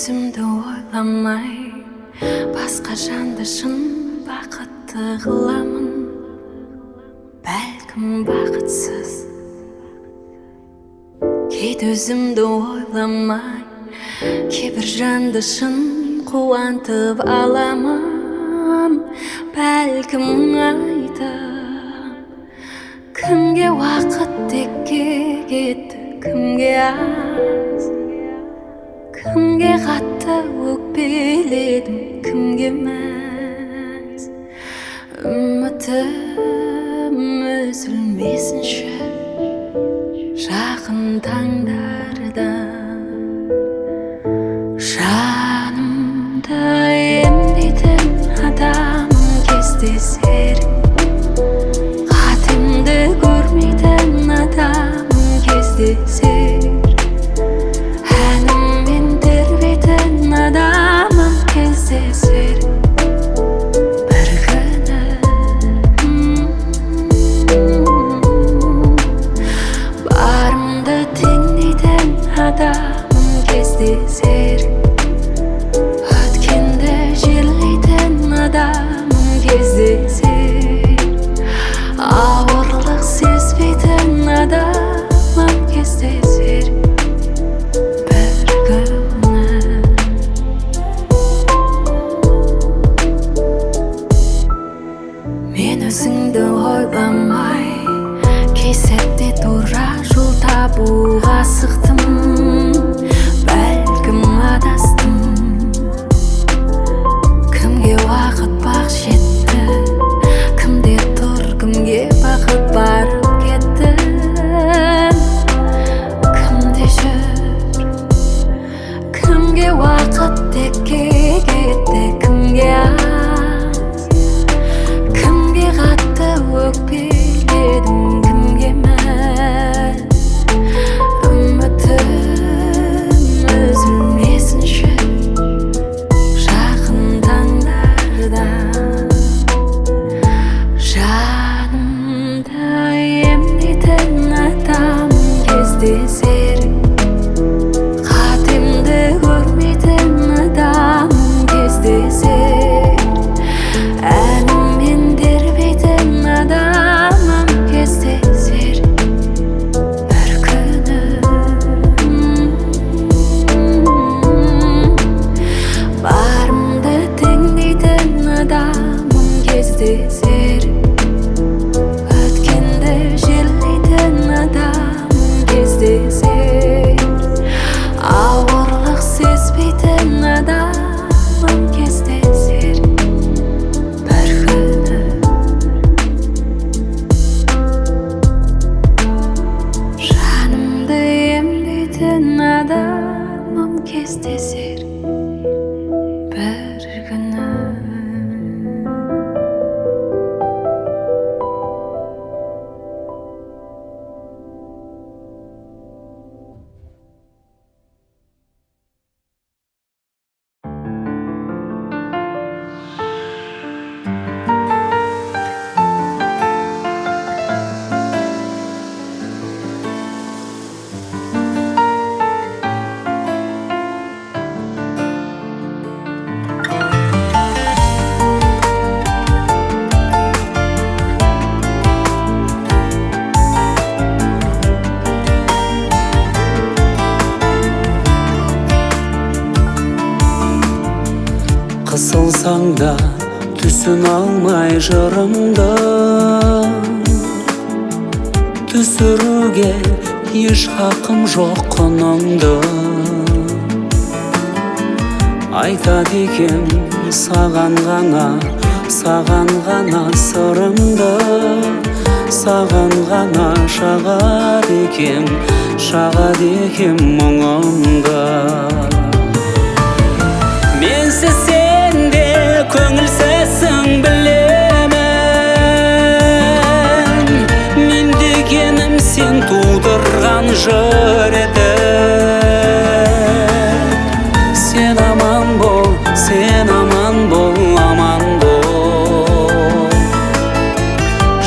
өзімді ойламай басқа жанды шын бақытты қыламын. Бәлкім бақытсыз кейде өзімді ойламай кейбір жанды шын қуантып аламын. Бәлкім айтам кімге уақыт текке кетті, кімге аз, кімге қатты өкпеледім, кімге мәз. Үмітім үзілмесінші жақын таңдарда. Жанымды емдейтін адамым кездесер, қатемді көрмейтін адамым кездесер, әніммен тербейтін адамым кездесер бір күні. Барымды теңдейтін адамым кездесер, өткенді жерлейтін адамым кездесер, ауырлық сезбейтін адамым кездесер бір күні. Мен өзіңді ойламай кей сәтте тура жол табуға асықтым. Бәлкім адастым, кімге уақыт бақ жетті, кімде тұр, кімге бақыт барып кетті, кімде жүр, кімге уақыт текке кетті, кімге аз, кімге қатты өкпеледім, кімге мәз. Үмітім үзілмесінші жақын таңдарда. Жанымды емдейтін адамым кездесер, қатемді көрмейтін адамым кездесер, әніммен тербейтін адамым кездесер бір күні. Барымды теңдейтін адамым кездесер, өткенді жерлейтін адамым кездесер, ауырлық сезбейтін адамым кездесер бір күні. Жанымды емдейтін адамым кездесер бір күні. Қысылсаң да түсін алмай жырымды, түсіруге еш хақым жоқ құныңды. Айтады екем саған ғана сырымды, саған ғана шағады екем мұңымды. Менсіз сен де көңілсізсің білемін, мен дегенім сен тудырған жыр еді. Сен аман бол, аман бол,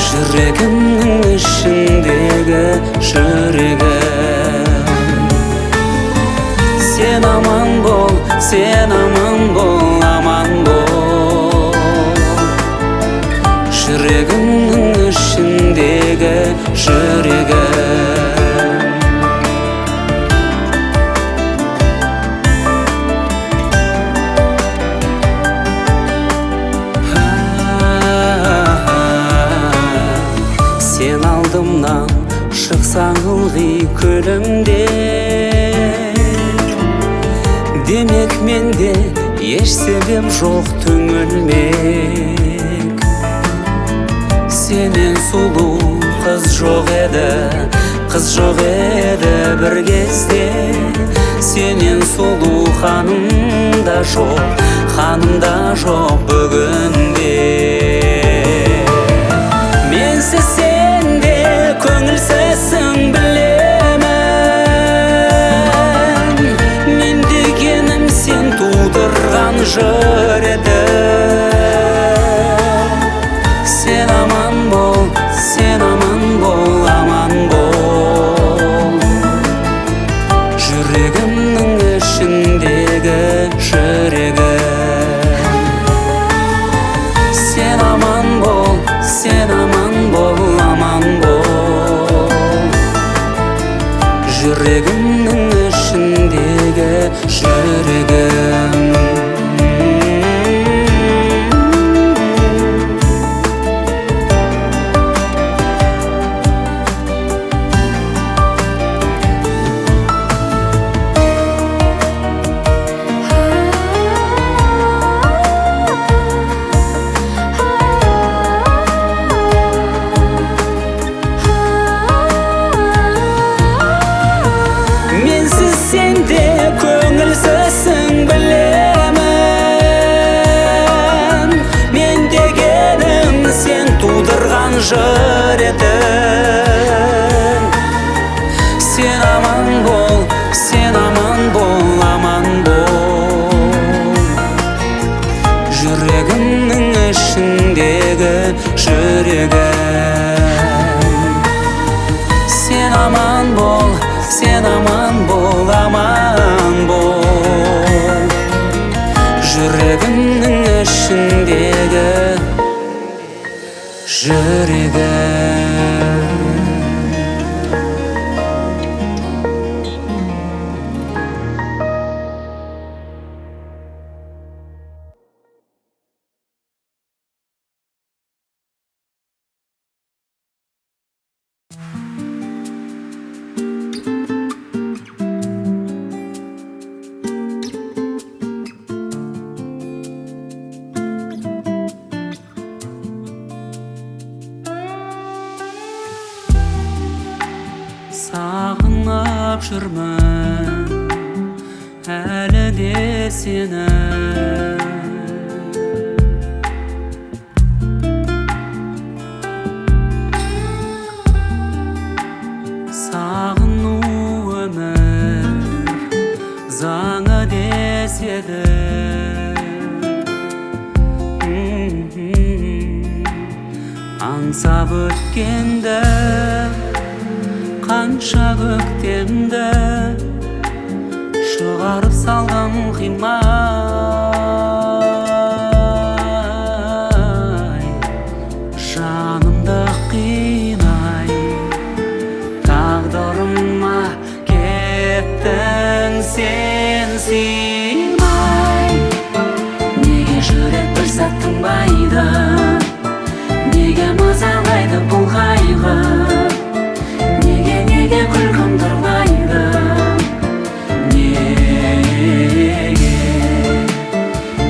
жүрегімнің ішіндегі жүрегім. Сен sen aman bol, aman bol. Yüreğimnin içindeki yüreğim. Sen aldımdan çıksan ılgı kölümde, demek mende eş sebep жоқ түңілмек. Senen sulu kız жоқ еді, kız жоқ еді bir кезде. Senen sulu ханым да жоқ бүгінде. Менсіз sen de көңілсізсің білемін. Мен дегенім sen тудырған жыр еді. Sen aman bol, sen aman bol, aman bol. Yüreğimnin içindeki yüreğim. Sen aman bol, sen aman bol, aman bol. Yüreğimnin içindeki yüreğim. Mensiz sen de көңілсізсің білемін. Мен дегенім sen тудырған жыр едің. Sen aman bol, sen aman bol, aman bol. Yüreğimnin içindeki yüreğim. Sen aman bol, sen aman bol, aman bol. Yüreğimnin içindeki yüreğim. Sağınıp жүрмін әлі де сені. Sağыну өмір заңы деседі. Аңсап өткенді қанша көктемді шығарып салдым қимай. Жанымды қинай, тағдырыма кеттің сен сыймай. Неге жүрек бір сәт тынбайды, неге мазалайды бұл қайғы? Неге күлкім тұрлайды?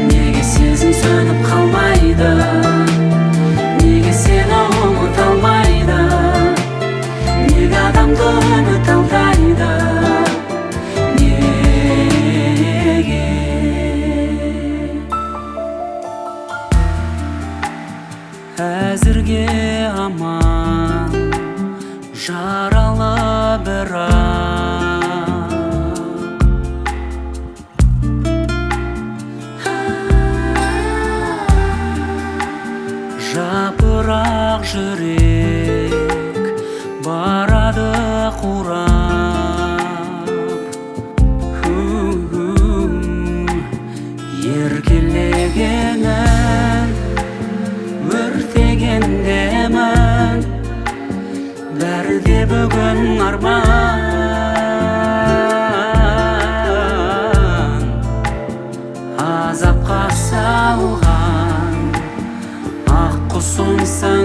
Неге сезім сөніп қалмайды? Неге сені ұмыта алмайды? Неге адамды үміт алдайды? Неге? Әзірге аман, жаралы бірақ. Жапырақ жүрек барады қурап. еркелегенін өртегендемін, бәрі де бүгін арман. Азапқа салған ақ құсымсың,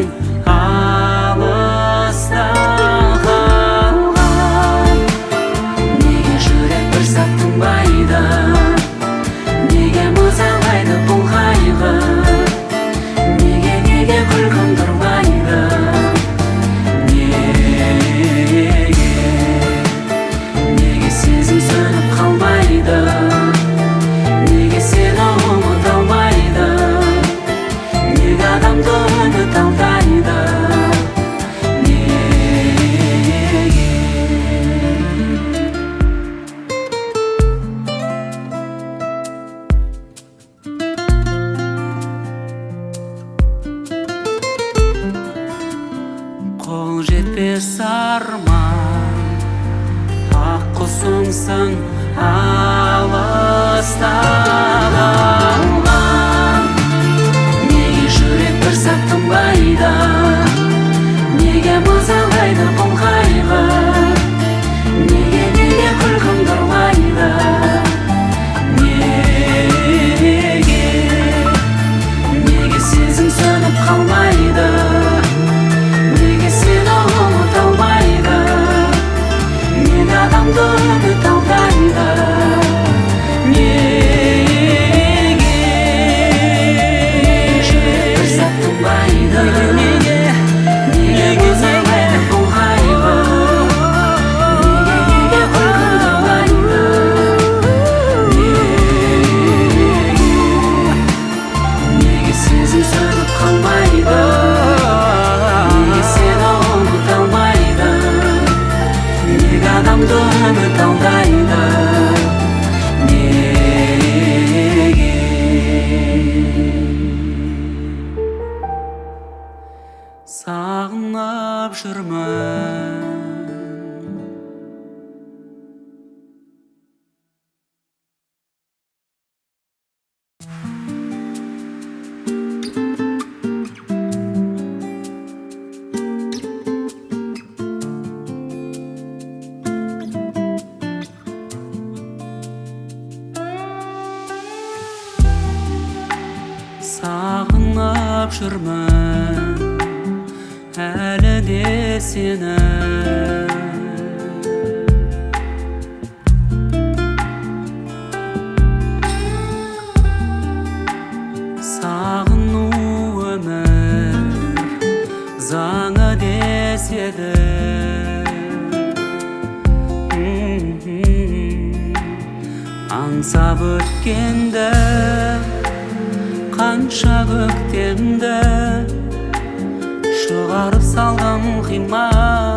алыста қалған. Неге жүрек бір сәт тынбайды, неге мазалайды бұл қайғы, неге күлкім тұрмайды, неге сезім сөніп қалмайды, неге сені ұмыта алмайды, неге адамды үміт алдайды, қол жетпес арман, ақ құсымсың, алыста қалған. Неге жүрек бір сәт тынбайды, неге мазалайды бұл қайғы, неге күлкім тұрмайды, неге сезім сөніп қалмайды, неге сені ұмыта алмайды, неге адамды үміт алдайды, неге жүрек бір сәт тынбайды, неге мазалайды бұл қайғы, неге күлкім тұрмайды, неге сезім сөніп қалмайды, неге сені ұмыта алмайды, неге адамды үміт алдайды, неге сағынып жүрмін. Сағынып жүрмін әлі де сені, сағыну өмір заңы деседі. Аңсап өткенді қанша көктемді шығарып салдым қимай.